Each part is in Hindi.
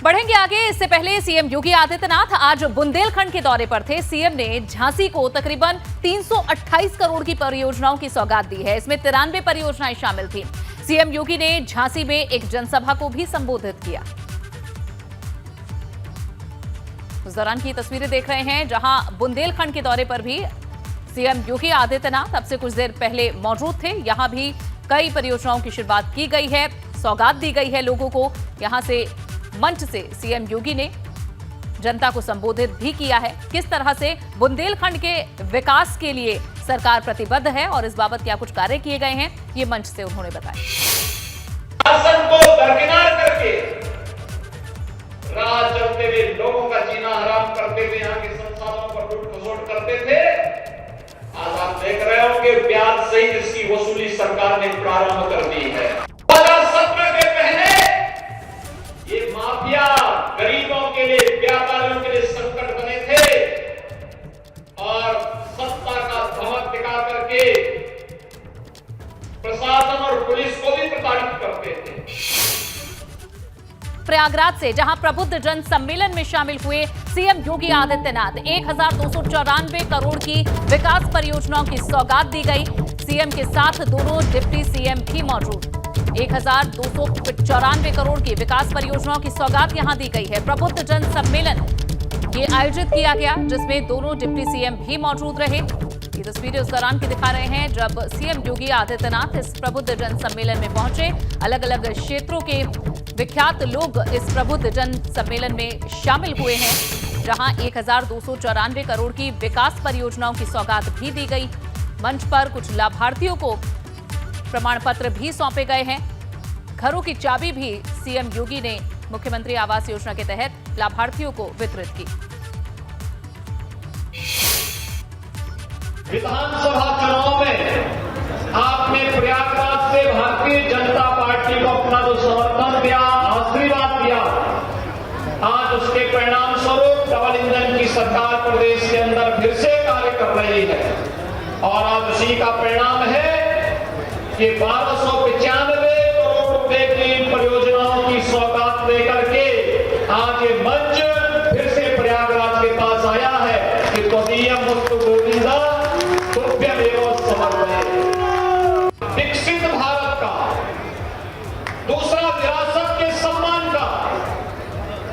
बढ़ेंगे आगे। इससे पहले सीएम योगी आदित्यनाथ आज बुंदेलखंड के दौरे पर थे। सीएम ने झांसी को तकरीबन 328 करोड़ की परियोजनाओं की सौगात दी है। इसमें 93 परियोजनाएं शामिल थी। सीएम योगी ने झांसी में एक जनसभा को भी संबोधित किया। उस दौरान की तस्वीरें देख रहे हैं, जहां बुंदेलखंड के दौरे पर भी सीएम योगी आदित्यनाथ अब से कुछ देर पहले मौजूद थे। यहां भी कई परियोजनाओं की शुरुआत की गई है, सौगात दी गई है लोगों को। यहां से मंच से सीएम योगी ने जनता को संबोधित भी किया है। किस तरह से बुंदेलखंड के विकास के लिए सरकार प्रतिबद्ध है और इस बाबत क्या कुछ कार्य किए गए हैं, ये मंच से उन्होंने बताया। शासन को दरकिनार करके राज चलते हुए लोगों का जीना हराम करते हुए यहाँ के संसाधनों पर लूट खसोट करते थे। आज आप देख रहे हो कि ब्याज सहित इसकी वसूली सरकार ने प्रारंभ कर दी है। 2017 के पहले ये माफिया गरीबों के लिए, व्यापारियों के लिए संकट बने थे और सत्ता का धमक दिखा करके प्रशासन और पुलिस को भी प्रताड़ित करते थे। प्रयागराज से, जहां प्रबुद्ध जन सम्मेलन में शामिल हुए सीएम योगी आदित्यनाथ, 1294 करोड़ की विकास परियोजनाओं की सौगात दी गई। सीएम के साथ दोनों डिप्टी सीएम भी मौजूद। 1294 करोड़ की विकास परियोजनाओं की सौगात यहां दी गई है। प्रबुद्ध जन सम्मेलन ये आयोजित किया गया, जिसमें दोनों डिप्टी सीएम भी मौजूद रहे। ये तस्वीरें उस दौरान की दिखा रहे हैं जब सीएम योगी आदित्यनाथ इस प्रबुद्ध जन सम्मेलन में पहुंचे। अलग अलग क्षेत्रों के विख्यात लोग इस प्रबुद्ध जन सम्मेलन में शामिल हुए हैं, जहां 1294 करोड़ की विकास परियोजनाओं की सौगात भी दी गई। मंच पर कुछ लाभार्थियों को प्रमाण पत्र भी सौंपे गए हैं। घरों की चाबी भी सीएम योगी ने मुख्यमंत्री आवास योजना के तहत लाभार्थियों को वितरित की। विधानसभा चुनाव में आपने प्रयागराज से भारतीय जनता पार्टी को अपना जो समर्थन दिया, आशीर्वाद दिया, आज उसके परिणाम स्वरूप डबल इंजन की सरकार प्रदेश के अंदर फिर से कार्य कर रही है और आज उसी का परिणाम है कि 1295 करोड़ रुपए की परियोजनाओं की सौगात लेकर के आज ये मंच फिर से प्रयागराज के पास आया है कि त्वदीयं मुस्तु गोविंदा तुभ्यमेव समर्पये। विकसित भारत का, दूसरा विरासत के सम्मान का,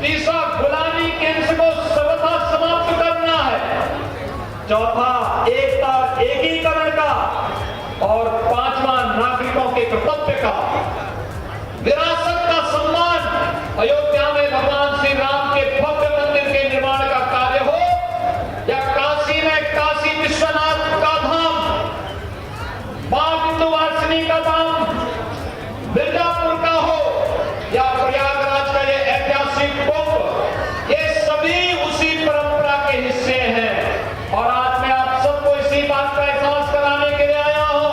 तीसरा गुलामी के को सर्वथा समाप्त करना है, चौथा एकता एकीकरण का और पांचवा नागरिकों के कर्तव्य का। विरासत का सम्मान अयोध्या में भगवान श्री राम के भव्य मंदिर के निर्माण का कार्य हो या काशी में काशी विश्वनाथ का धाम, मां विंध्यवासिनी का धाम मिर्जापुर का हो या प्रयागराज का ये ऐतिहासिक कुंभ, ये सभी उसी परंपरा के हिस्से हैं। और आज मैं आप सबको इसी बात का एहसास कराने के लिए आया हूं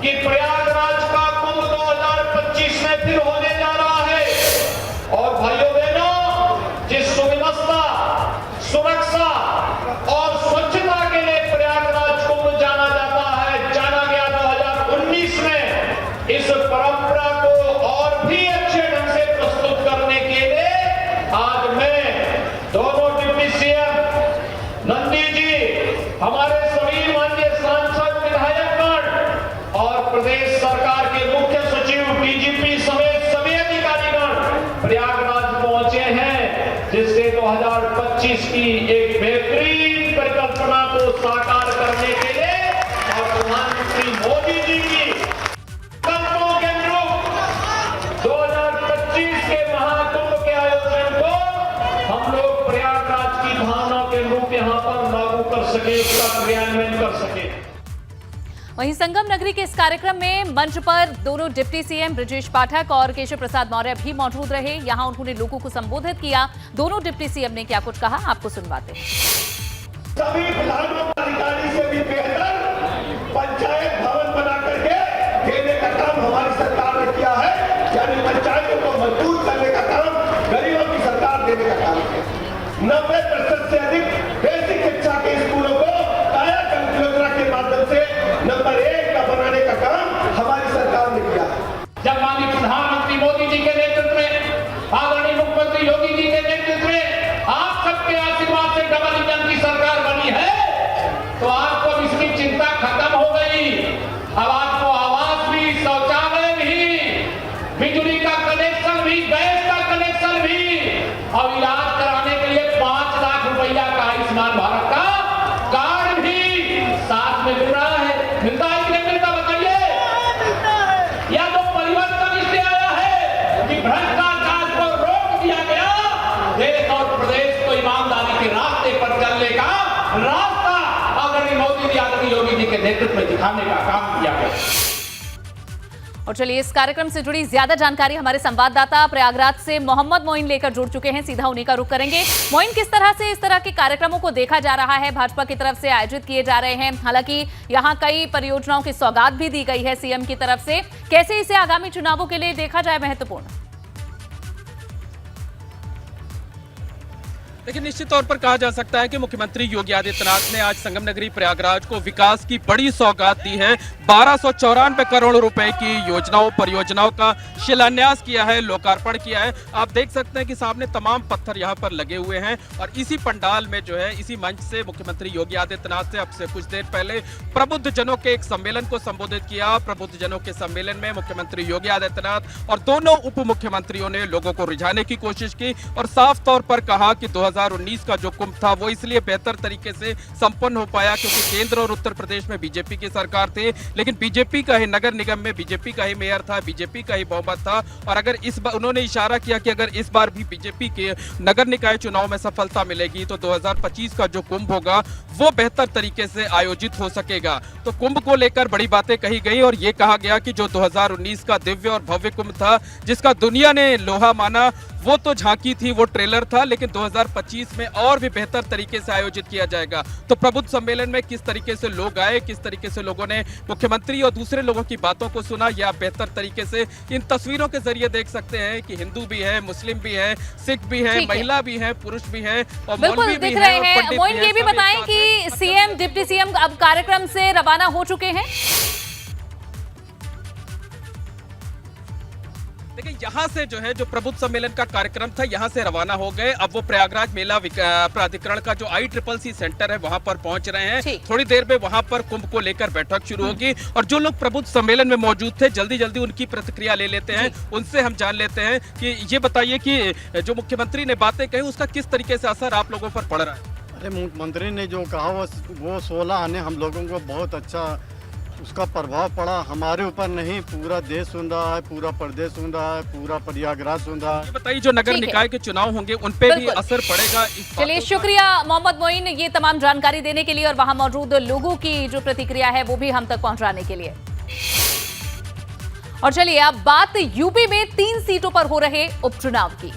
कि प्रयागराज का कुंभ 2025 में फिर होने जा रहा है। और भाइयों बहनों, जिस सुव्यवस्था, सुरक्षा और स्वच्छता के लिए प्रयागराज कुंभ जाना जाता है, जाना गया 2019 में, इस परंपरा को और भी अच्छे ढंग से प्रस्तुत करने के लिए आज मैं दोनों डिप्टी सीएम नंदी जी, हमारे सभी माननीय सांसद, विधायकगण और प्रदेश सरकार के मुख्य सचिव, डीजीपी समेत सभी अधिकारीगण प्रयागराज पहुंचे हैं, जिससे 2025 की एक बेहतरीन परिकल्पना को साकार करने के लिए और प्रधानमंत्री मोदी जी की संकल्पों के अनुरूप 2025 के महाकुंभ के आयोजन को हम लोग प्रयागराज की भावना के अनुरूप यहाँ पर लागू कर सके, उसका क्रियान्वयन कर सके। वहीं संगम नगरी के इस कार्यक्रम में मंच पर दोनों डिप्टी सीएम ब्रजेश पाठक और केशव प्रसाद मौर्य भी मौजूद रहे। यहां उन्होंने लोगों को संबोधित किया। दोनों डिप्टी सीएम ने क्या कुछ कहा, आपको सुनवाते हैं। सभी अधिकारी से भी बेहतर पंचायत भवन बना करके देने का काम हमारी सरकार ने किया है, यानी पंचायतों को मजबूत करने का काम गरीबों की सरकार देने का काम है। 90% से अधिक बेसिक शिक्षा के स्कूलों को कायाकल्प योजना के माध्यम से नंबर 1 का बनाने का काम हमारी सरकार ने किया। जब माननीय प्रधानमंत्री मोदी जी के नेतृत्व में आदरणीय मुख्यमंत्री मुख्यमंत्री योगी जी के नेतृत्व में आप सबके आशीर्वाद से डबल इंजन की सरकार बनी है, तो आपको इसकी चिंता खत्म हो गई। अब आपको आवास भी, शौचालय भी, बिजली का कनेक्शन भी, गैस का कनेक्शन भी और इलाज कराने के लिए 5 लाख रुपया का आयुष्मान भारत का कार्ड भी साथ में मिल रहा है। मिलता है कि नहीं मिलता बताइए? या तो परिवर्तन इससे आया है कि भ्रष्टाचार को रोक दिया गया, देश और प्रदेश को ईमानदारी के रास्ते पर चलने का रास्ता आदरणीय मोदी जी, आदरणीय योगी जी के नेतृत्व में दिखाने का काम किया गया। और चलिए इस कार्यक्रम से जुड़ी ज्यादा जानकारी हमारे संवाददाता प्रयागराज से मोहम्मद मोइन लेकर जुड़ चुके हैं, सीधा उन्हीं का रुख करेंगे। मोइन, किस तरह से इस तरह के कार्यक्रमों को देखा जा रहा है, भाजपा की तरफ से आयोजित किए जा रहे हैं? हालांकि यहां कई परियोजनाओं की सौगात भी दी गई है सीएम की तरफ से, कैसे इसे आगामी चुनावों के लिए देखा जाए महत्वपूर्ण? लेकिन निश्चित तौर पर कहा जा सकता है कि मुख्यमंत्री योगी आदित्यनाथ ने आज संगम नगरी प्रयागराज को विकास की बड़ी सौगात दी है। 1294 करोड़ रुपए की योजनाओं परियोजनाओं का शिलान्यास किया है, लोकार्पण किया है। आप देख सकते हैं कि सामने तमाम पत्थर यहां पर लगे हुए हैं और इसी पंडाल में जो है, इसी मंच से मुख्यमंत्री योगी आदित्यनाथ से अब से कुछ देर पहले प्रबुद्ध जनों के एक सम्मेलन को संबोधित किया। प्रबुद्ध जनों के सम्मेलन में मुख्यमंत्री योगी आदित्यनाथ और दोनों उप मुख्यमंत्रियों ने लोगों को रिझाने की कोशिश की और साफ तौर पर कहा कि 2019 का जो कुंभ था वो इसलिए बेहतर तरीके से संपन्न हो पाया क्योंकि केंद्र और उत्तर प्रदेश में बीजेपी की सरकार थी, लेकिन बीजेपी का ही नगर निगम में बीजेपी का ही मेयर था, बीजेपी का ही बहुमत था। और अगर इस बार उन्होंने इशारा किया कि अगर इस बार भी बीजेपी के नगर निकाय चुनाव में सफलता मिलेगी तो 2025 का जो कुंभ होगा वो बेहतर तरीके से आयोजित हो सकेगा। तो कुंभ को लेकर बड़ी बातें कही गई और ये कहा गया कि जो 2019 का दिव्य और भव्य कुंभ था जिसका दुनिया ने लोहा माना, वो तो झांकी थी, वो ट्रेलर था, लेकिन 2025 में और भी बेहतर तरीके से आयोजित किया जाएगा। तो प्रबुद्ध सम्मेलन में किस तरीके से लोग आए, किस तरीके से लोगों ने मुख्यमंत्री और दूसरे लोगों की बातों को सुना, या बेहतर तरीके से इन तस्वीरों के जरिए देख सकते हैं कि हिंदू भी है, मुस्लिम भी है, सिख भी है, महिला भी है, पुरुष भी है और मौलवी भी है और पंडित भी है। मोइन, ये भी बताएं कि सीएम, डिप्टी सीएम अब कार्यक्रम से रवाना हो चुके हैं। देखिए यहाँ से जो है, जो प्रबुद्ध सम्मेलन का कार्यक्रम था यहाँ से रवाना हो गए। अब वो प्रयागराज मेला प्राधिकरण का जो ICCC सेंटर है वहां पर पहुंच रहे हैं। थोड़ी देर में वहां पर कुंभ को लेकर बैठक शुरू होगी और जो लोग प्रबुद्ध सम्मेलन में मौजूद थे जल्दी जल्दी उनकी प्रतिक्रिया ले लेते हैं, उनसे हम जान लेते हैं कि ये बताइए कि जो मुख्यमंत्री ने बातें कही उसका किस तरीके से असर आप लोगों पर पड़ रहा है? अरे मुख्यमंत्री ने जो कहा वो 16 आने हम लोगों को बहुत अच्छा उसका प्रभाव पड़ा। हमारे ऊपर नहीं, पूरा देश सुन रहा है, पूरा प्रदेश सुन रहा है, पूरा प्रयागराज सुन रहा है। ये बताइए जो नगर निकाय के चुनाव होंगे उन पे भी असर पड़ेगा? चलिए शुक्रिया मोहम्मद मोइन ये तमाम जानकारी देने के लिए और वहां मौजूद लोगों की जो प्रतिक्रिया है वो भी हम तक पहुंचाने के लिए। और चलिए अब बात यूपी में 3 सीटों पर हो रहे उपचुनाव की।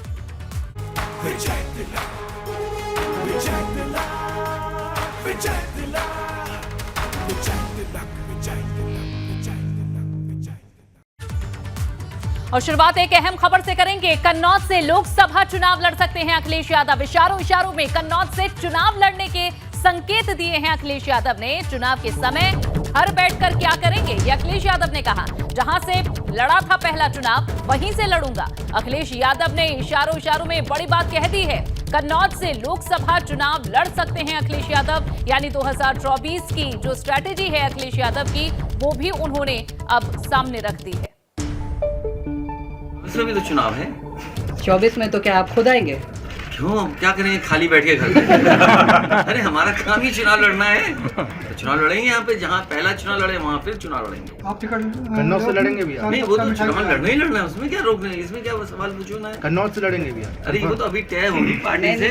और शुरुआत एक अहम खबर से करेंगे। कन्नौज से लोकसभा चुनाव लड़ सकते हैं अखिलेश यादव। इशारों में कन्नौज से चुनाव लड़ने के संकेत दिए हैं अखिलेश यादव ने। चुनाव के समय घर बैठकर क्या करेंगे, ये अखिलेश यादव ने कहा। जहां से लड़ा था पहला चुनाव वहीं से लड़ूंगा। अखिलेश यादव ने इशारों में बड़ी बात कह दी है। कन्नौज से लोकसभा चुनाव लड़ सकते हैं अखिलेश यादव, यानी 2024 की जो स्ट्रैटेजी है अखिलेश यादव की वो भी उन्होंने अब सामने रख दी है। इसमें भी तो चुनाव है। 24 में तो क्या आप खुद आएंगे? क्यों, हम क्या करेंगे खाली बैठ के घर में? अरे हमारा काम ही चुनाव लड़ना है, तो चुनाव लड़ेंगे। यहाँ पे जहाँ पहला चुनाव लड़े वहाँ फिर चुनाव लड़ेंगे। आप कन्नौज से लड़ेंगे भी? नहीं, वो तो चुनाव लड़ना ही लड़ना है, उसमें क्या रोकना है, इसमें क्या सवाल पूछना है? कन्नौज से लड़ेंगे भी? अरे वो तो अभी तय होगी पार्टी से।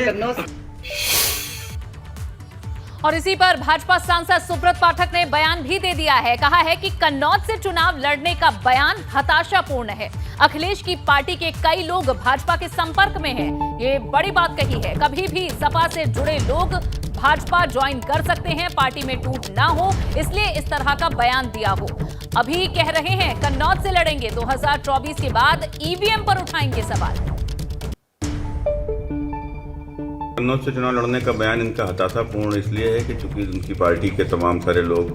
और इसी पर भाजपा सांसद सुब्रत पाठक ने बयान भी दे दिया है। कहा है कि कन्नौज से चुनाव लड़ने का बयान हताशापूर्ण है। अखिलेश की पार्टी के कई लोग भाजपा के संपर्क में हैं। ये बड़ी बात कही है। कभी भी सपा से जुड़े लोग भाजपा ज्वाइन कर सकते हैं, पार्टी में टूट ना हो, इसलिए इस तरह का बयान दिया हो। अभी कह रहे हैं कन्नौज से लड़ेंगे, 2024 के बाद ईवीएम पर उठाएंगे सवाल। कन्नौज से चुनाव लड़ने का बयान इनका हताशापूर्ण इसलिए है कि चूंकि उनकी पार्टी के तमाम सारे लोग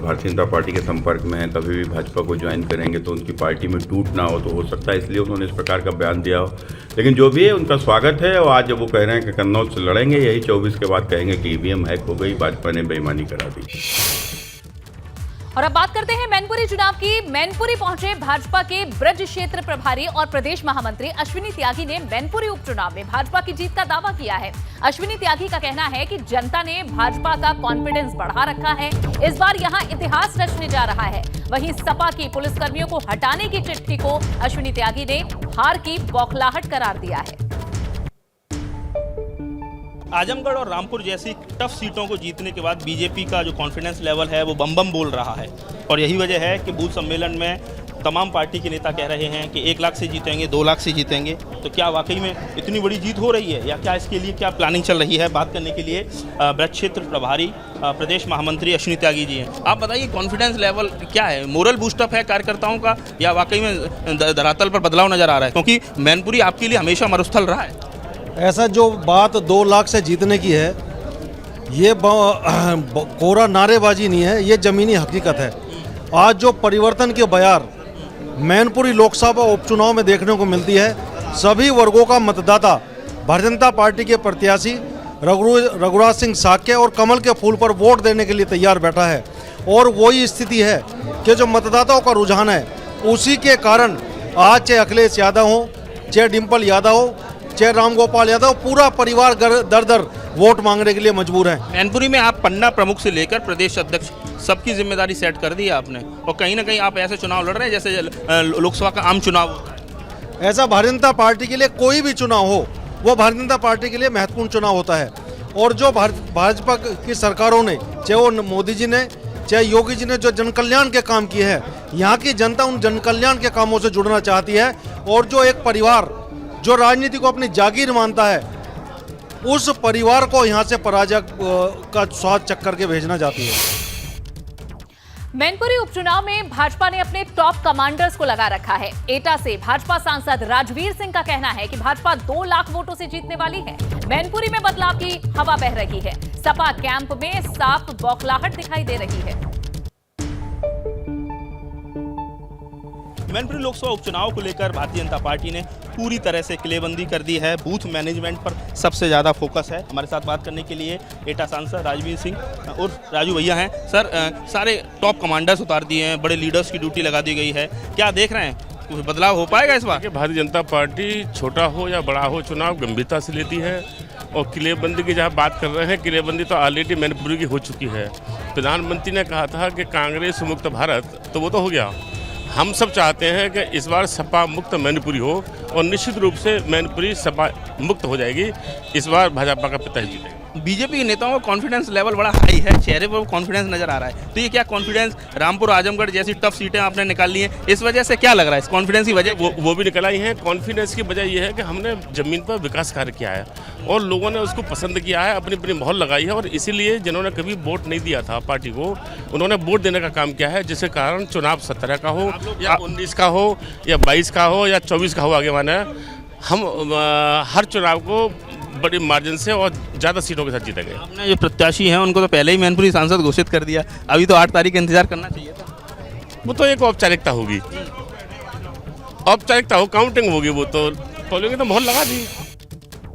भारतीय जनता पार्टी के संपर्क में हैं, कभी भी भाजपा को ज्वाइन करेंगे तो उनकी पार्टी में टूट ना हो, तो हो सकता है इसलिए उन्होंने इस प्रकार का बयान दिया हो। लेकिन जो भी है उनका स्वागत है। और आज जब वो कह रहे हैं कि कन्नौज से लड़ेंगे, यही 24 के बाद कहेंगे कि ईवीएम हैक हो गई, भाजपा ने बेईमानी करा दी। और अब बात करते हैं मैनपुरी चुनाव की। मैनपुरी पहुंचे भाजपा के ब्रज क्षेत्र प्रभारी और प्रदेश महामंत्री अश्विनी त्यागी ने मैनपुरी उपचुनाव में भाजपा की जीत का दावा किया है। अश्विनी त्यागी का कहना है कि जनता ने भाजपा का कॉन्फिडेंस बढ़ा रखा है, इस बार यहां इतिहास रचने जा रहा है। वहीं सपा की पुलिसकर्मियों को हटाने की चिट्ठी को अश्विनी त्यागी ने हार की बौखलाहट करार दिया है। आजमगढ़ और रामपुर जैसी टफ सीटों को जीतने के बाद बीजेपी का जो कॉन्फिडेंस लेवल है वो बम बम बोल रहा है, और यही वजह है कि बूथ सम्मेलन में तमाम पार्टी के नेता कह रहे हैं कि 1 लाख से जीतेंगे, 2 लाख से जीतेंगे। तो क्या वाकई में इतनी बड़ी जीत हो रही है, या क्या इसके लिए क्या प्लानिंग चल रही है? बात करने के लिए ब्रज क्षेत्र प्रभारी प्रदेश महामंत्री अश्विनी त्यागी जी हैं। आप बताइए, कॉन्फिडेंस लेवल क्या है? मोरल बूस्टअप है कार्यकर्ताओं का, या वाकई में धरातल पर बदलाव नजर आ रहा है? क्योंकि मैनपुरी आपके लिए हमेशा मरुस्थल रहा है। ऐसा जो बात 2 लाख से जीतने की है, ये कोरा नारेबाजी नहीं है, ये ज़मीनी हकीकत है। आज जो परिवर्तन की बयार मैनपुरी लोकसभा उपचुनाव में देखने को मिलती है, सभी वर्गों का मतदाता भारतीय जनता पार्टी के प्रत्याशी रघुराज सिंह साक्य और कमल के फूल पर वोट देने के लिए तैयार बैठा है। और वही स्थिति है कि जो मतदाताओं का रुझान है, उसी के कारण आज चाहे अखिलेश यादव हो, चाहे डिम्पल यादव हो, चाहे रामगोपाल यादव, पूरा परिवार दर दर वोट मांगने के लिए मजबूर है। मैनपुरी में आप पन्ना प्रमुख से लेकर प्रदेश अध्यक्ष सबकी जिम्मेदारी सेट कर दी है आपने, और कहीं ना कहीं आप ऐसे चुनाव लड़ रहे हैं जैसे लोकसभा का आम चुनाव होता है। ऐसा भारतीय जनता पार्टी के लिए कोई भी चुनाव हो, वो भारतीय जनता पार्टी के लिए महत्वपूर्ण चुनाव होता है। और जो भाजपा की सरकारों ने, चाहे वो मोदी जी ने, चाहे योगी जी ने, जो जनकल्याण के काम किए हैं, यहाँ की जनता उन जनकल्याण के कामों से जुड़ना चाहती है। और जो एक परिवार जो राजनीति को अपनी जागीर मानता है, उस परिवार को यहाँ से पराजय का स्वाद चख करके भेजना चाहती है। मैनपुरी उपचुनाव में भाजपा ने अपने टॉप कमांडर्स को लगा रखा है। एटा से भाजपा सांसद राजवीर सिंह का कहना है कि भाजपा 2 लाख वोटों से जीतने वाली है। मैनपुरी में बदलाव की हवा बह रही है। सपा कैंप में साफ बौखलाहट दिखाई दे रही है। मैनपुरी लोकसभा उपचुनाव को लेकर भारतीय जनता पार्टी ने पूरी तरह से किलेबंदी कर दी है। बूथ मैनेजमेंट पर सबसे ज़्यादा फोकस है। हमारे साथ बात करने के लिए एटा सांसद राजवीर सिंह और राजू भैया हैं। सर, सारे टॉप कमांडर्स उतार दिए हैं, बड़े लीडर्स की ड्यूटी लगा दी गई है, क्या देख रहे हैं? कुछ बदलाव हो पाएगा इस बार? भारतीय जनता पार्टी छोटा हो या बड़ा हो, चुनाव गंभीरता से लेती है। और किलेबंदी की जहाँ बात कर रहे हैं, किलेबंदी तो ऑलरेडी मैनपुरी की हो चुकी है। प्रधानमंत्री ने कहा था कि कांग्रेस मुक्त भारत, तो वो तो हो गया। हम सब चाहते हैं कि इस बार सपा मुक्त मैनपुरी हो, और निश्चित रूप से मैनपुरी सपा मुक्त हो जाएगी। इस बार भाजपा का प्रत्याशी जीतेगा। बीजेपी के नेताओं का कॉन्फिडेंस लेवल बड़ा हाई है, चेहरे पर कॉन्फिडेंस नजर आ रहा है। तो ये क्या कॉन्फिडेंस, रामपुर आजमगढ़ जैसी टफ सीटें आपने निकाल ली हैं, इस वजह से क्या लग रहा है? इस कॉन्फिडेंस की वजह वो भी निकल आई है। कॉन्फिडेंस की वजह यह है कि हमने जमीन पर विकास कार्य किया है और लोगों ने उसको पसंद किया है, अपनी अपनी मोहर लगाई है। और इसीलिए जिन्होंने कभी वोट नहीं दिया था पार्टी को, उन्होंने वोट देने का काम किया है, जिसके कारण चुनाव 17 का हो या 19 का हो या 22 का हो या 24 का हो, आगे माने हम हर चुनाव को बड़ी मार्जिन से और ज़्यादा सीटों के साथ जीतेंगे। आपने जो प्रत्याशी हैं उनको तो पहले ही मैनपुरी सांसद घोषित कर दिया, अभी तो 8 तारीख का इंतजार करना चाहिए था। वो तो एक औपचारिकता होगी, औपचारिकता हो, काउंटिंग होगी, वो तो बोलेंगे तो मोहर लगा दी।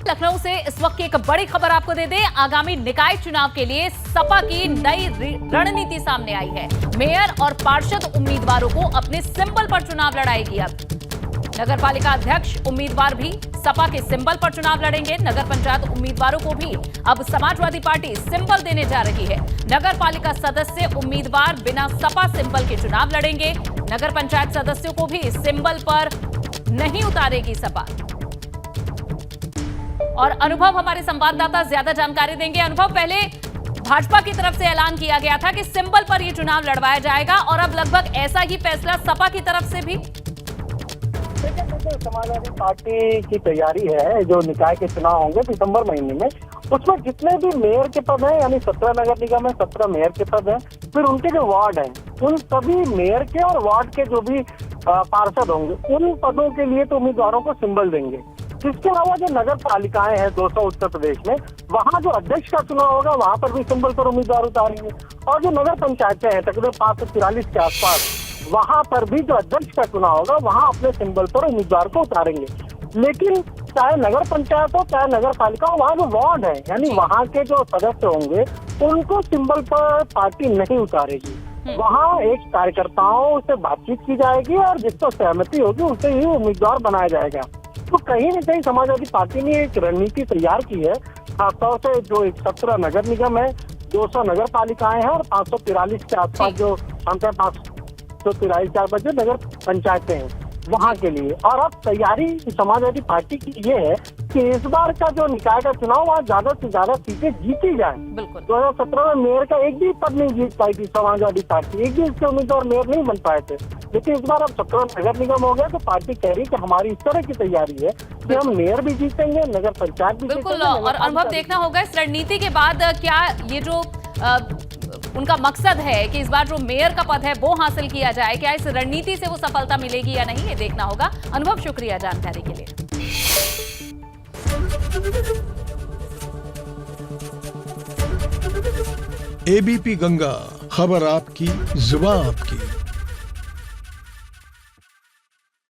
लखनऊ से इस वक्त की एक बड़ी खबर आपको दे दें। आगामी निकाय चुनाव के लिए सपा की नई रणनीति सामने आई है। मेयर और पार्षद उम्मीदवारों को अपने सिंबल पर चुनाव लड़ाएगी। अब नगरपालिका अध्यक्ष उम्मीदवार भी सपा के सिंबल पर चुनाव लड़ेंगे। नगर पंचायत उम्मीदवारों को भी अब समाजवादी पार्टी सिंबल देने जा रही है। नगर पालिका सदस्य उम्मीदवार बिना सपा सिंबल के चुनाव लड़ेंगे। नगर पंचायत सदस्यों को भी सिंबल पर नहीं उतारेगी सपा। और अनुभव हमारे संवाददाता ज्यादा जानकारी देंगे। अनुभव, पहले भाजपा की तरफ से ऐलान किया गया था कि सिंबल पर यह चुनाव लड़वाया जाएगा, और अब लगभग ऐसा ही फैसला सपा की तरफ से भी। समाजवादी पार्टी की तैयारी है, जो निकाय के चुनाव होंगे दिसंबर महीने में, उसमें जितने भी मेयर के पद हैं, यानी 17 नगर निगम है, 17 मेयर के पद हैं, फिर उनके जो वार्ड हैं, उन सभी मेयर के और वार्ड के जो भी पार्षद होंगे, उन पदों के लिए तो उम्मीदवारों को सिंबल देंगे। इसके अलावा जो नगर पालिकाएं हैं 200 उत्तर प्रदेश में, वहाँ जो अध्यक्ष का चुनाव होगा वहाँ पर भी सिंबल पर उम्मीदवार उतारेंगे। और जो नगर पंचायतें हैं तकरीबन 543 के आसपास, वहाँ पर भी जो अध्यक्ष का चुनाव होगा वहाँ अपने सिंबल पर उम्मीदवार को उतारेंगे। लेकिन चाहे नगर पंचायत हो चाहे नगर पालिका हो, वहाँ जो वार्ड है यानी वहाँ के जो सदस्य होंगे उनको सिंबल पर पार्टी नहीं उतारेगी। वहाँ एक कार्यकर्ताओं से बातचीत की जाएगी और जिसको सहमति होगी उसे ही उम्मीदवार बनाया जाएगा। तो कहीं न कहीं समाजवादी पार्टी ने एक रणनीति तैयार की है, खासतौर से जो 17 नगर निगम है, 200 नगर पालिकाएं हैं और 543 के आसपास जो हम 543 के आसपास जो नगर पंचायतें हैं वहाँ के लिए। और अब तैयारी समाजवादी पार्टी की ये है कि इस बार का जो निकाय का चुनाव वहाँ ज्यादा से ज्यादा सीटें जीती जाए। 2017 में मेयर का एक भी पद नहीं जीत पाई थी समाजवादी पार्टी, एक भी इसके उम्मीदवार मेयर नहीं बन पाए थे। लेकिन इस बार अब 17 नगर निगम हो गया तो पार्टी कह रही है कि हमारी इस तरह की तैयारी है कि हम मेयर भी जीतेंगे, नगर पंचायत भी बिल्कुल। और अनुभव देखना होगा इस रणनीति के बाद क्या ये जो उनका मकसद है कि इस बार जो मेयर का पद है वो हासिल किया जाए, क्या इस रणनीति से वो सफलता मिलेगी या नहीं, ये देखना होगा। अनुभव, शुक्रिया जानकारी के लिए। एबीपी गंगा, खबर आपकी, जुबान आपकी।